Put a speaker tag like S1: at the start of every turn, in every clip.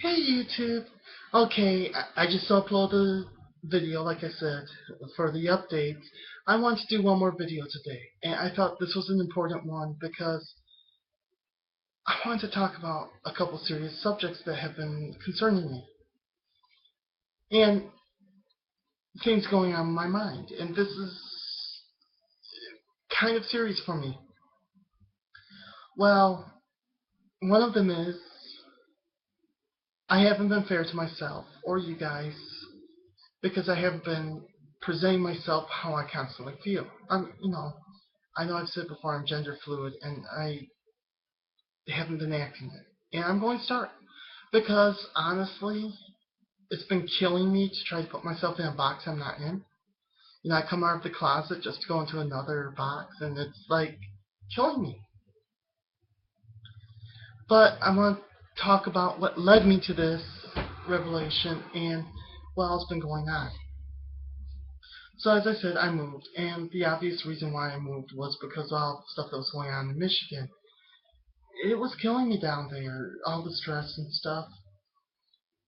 S1: Hey YouTube. Okay, I just uploaded a video, like I said, for the updates. I want to do one more video today, and I thought this was an important one because I want to talk about a couple serious subjects that have been concerning me and things going on in my mind. And this is kind of serious for me. Well, one of them is I haven't been fair to myself or you guys because I haven't been presenting myself how I constantly feel. I know I've said before I'm gender fluid, and I haven't been acting it. And I'm going to start because honestly, it's been killing me to try to put myself in a box I'm not in. I come out of the closet just to go into another box, and it's like killing me. But I want to talk about what led me to this revelation and what else has been going on. So as I said, I moved, and the obvious reason why I moved was because of all the stuff that was going on in Michigan. It was killing me down there, all the stress and stuff,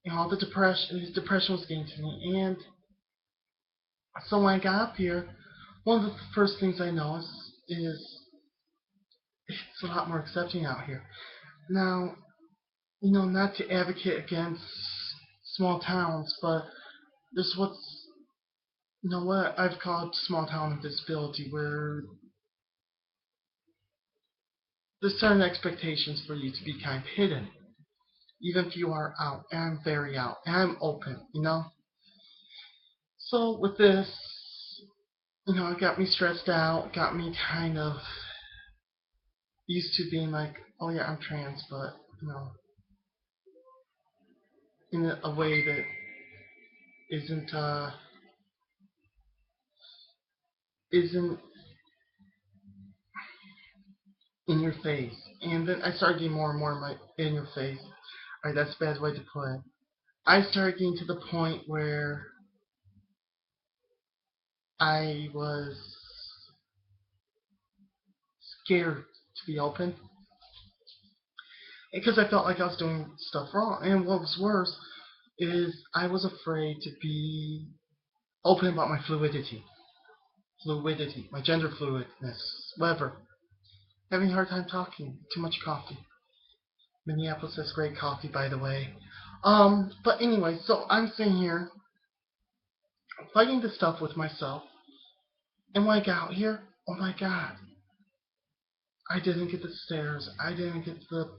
S1: and all the depression was getting to me. And so when I got up here, one of the first things I noticed is it's a lot more accepting out here. Now, not to advocate against small towns, but there's what I've called small town invisibility, where there's certain expectations for you to be kind of hidden, even if you are out. And I'm very out, and I'm open. So with this, it got me stressed out, got me kind of used to being like, oh yeah, I'm trans, but in a way that isn't in your face. And then I started getting more and more in your face. Alright, that's a bad way to put it. I started getting to the point where I was scared to be open because I felt like I was doing stuff wrong. And what was worse is I was afraid to be open about my fluidity, my gender fluidness, whatever. Having a hard time talking, too much coffee. Minneapolis has great coffee, by the way. But anyway, so I'm sitting here fighting this stuff with myself, and when I got out here, oh my god, I didn't get the stares, I didn't get the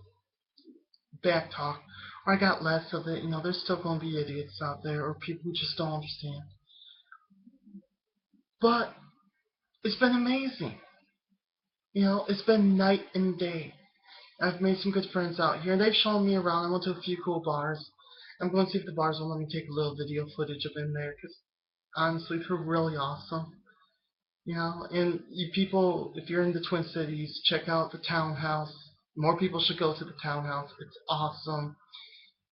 S1: back talk, or I got less of it. There's still going to be idiots out there, or people who just don't understand. But it's been amazing. It's been night and day. I've made some good friends out here. They've shown me around. I went to a few cool bars. I'm going to see if the bars will let me take a little video footage of in there, because honestly, they're really awesome. And you people, if you're in the Twin Cities, check out the Townhouse. More people should go to the Townhouse. It's awesome.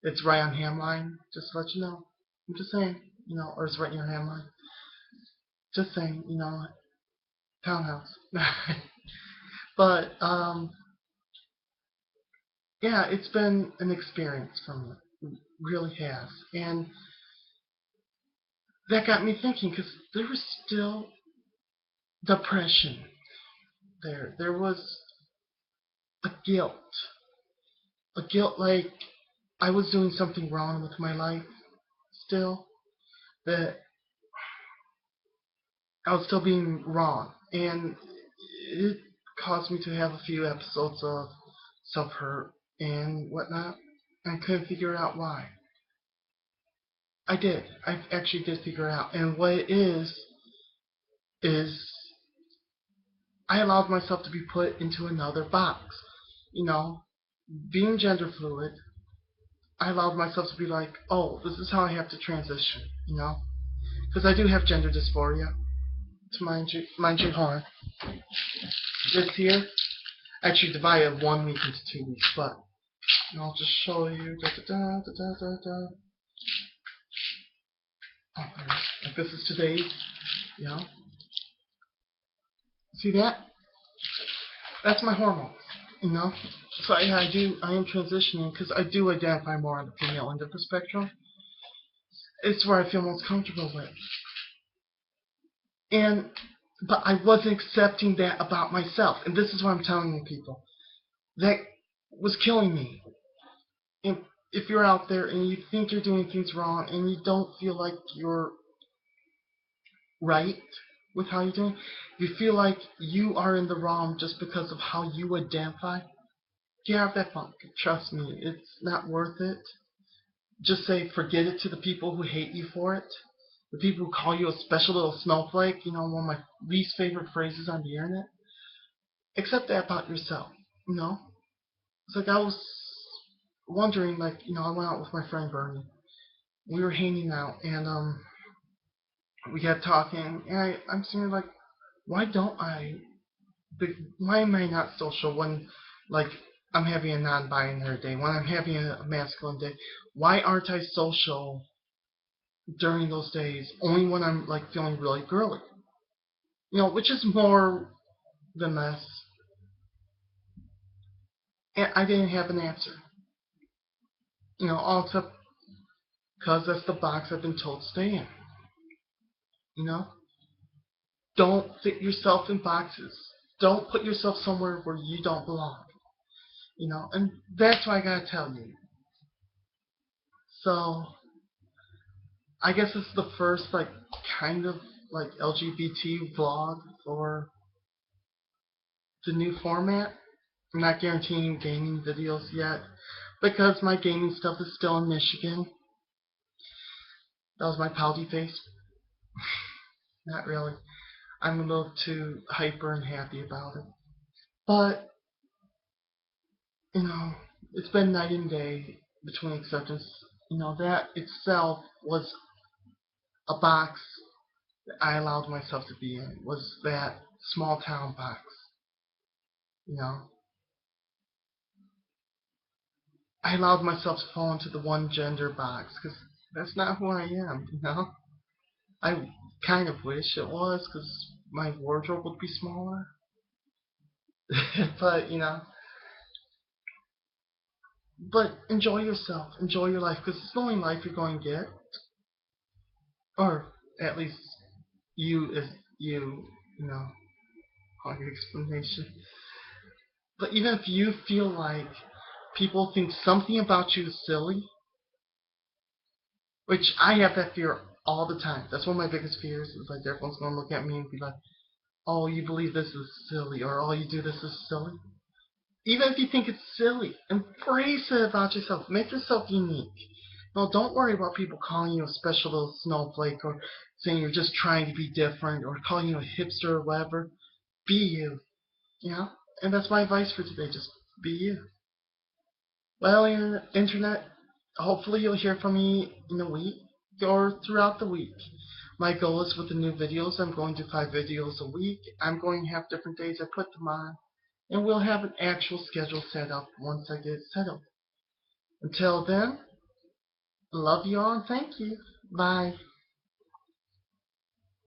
S1: It's right on Hamline, just to let you know. I'm just saying, or it's right near Hamline. Just saying, Townhouse. But, yeah, it's been an experience for me. It really has. And that got me thinking, because there was still depression there. There was a guilt. A guilt like I was doing something wrong with my life still. That I was still being wrong. And it caused me to have a few episodes of self-hurt and whatnot. I couldn't figure out why. I did. I actually did figure it out. And what it is I allowed myself to be put into another box. Being gender fluid, I allowed myself to be like, oh, this is how I have to transition. Because I do have gender dysphoria. To mind you hard. This here, actually divided 1 week into 2 weeks, but I'll just show you. Like this is today's. See that? That's my hormones. You know? So yeah, I am transitioning because I do identify more on the female end of the spectrum. It's where I feel most comfortable with. And but I wasn't accepting that about myself. And this is what I'm telling you people. That was killing me. And if you're out there and you think you're doing things wrong and you don't feel like you're right with how you're doing, you feel like you are in the wrong just because of how you identify, get out of that funk. Trust me, it's not worth it. Just say forget it to the people who hate you for it. The people who call you a special little snowflake, one of my least favorite phrases on the internet. Accept that about yourself, you know? It's like I was wondering, I went out with my friend Bernie. We were hanging out, and we got talking, and I'm sitting like, why don't I? Why am I not social when, like, I'm having a non-binary day, when I'm having a masculine day? Why aren't I social during those days? Only when I'm like feeling really girly, which is more than less. And I didn't have an answer, all except because that's the box I've been told to stay in. You know, don't fit yourself in boxes. Don't put yourself somewhere where you don't belong. And that's what I gotta tell you. So I guess this is the first kind of LGBT vlog for the new format. I'm not guaranteeing gaming videos yet because my gaming stuff is still in Michigan. That was my pouty face. Not really. I'm a little too hyper and happy about it. But, it's been night and day between acceptance. That itself was a box that I allowed myself to be in, was that small town box. I allowed myself to fall into the one gender box because that's not who I am. I kind of wish it was because my wardrobe would be smaller. but, but enjoy yourself. Enjoy your life because it's the only life you're going to get. Or at least you as on your explanation. But even if you feel like people think something about you is silly, which I have that fear all the time. That's one of my biggest fears. Is like everyone's going to look at me and be like, "Oh, you believe this is silly," or "Oh, you do this is silly." Even if you think it's silly, embrace it about yourself. Make yourself unique. No, don't worry about people calling you a special little snowflake or saying you're just trying to be different or calling you a hipster or whatever. Be you. And that's my advice for today. Just be you. Well, internet, hopefully you'll hear from me in a week or throughout the week. My goal is with the new videos, I'm going to 5 videos a week. I'm going to have different days I put them on. And we'll have an actual schedule set up once I get it settled. Until then, love you all and thank you. Bye.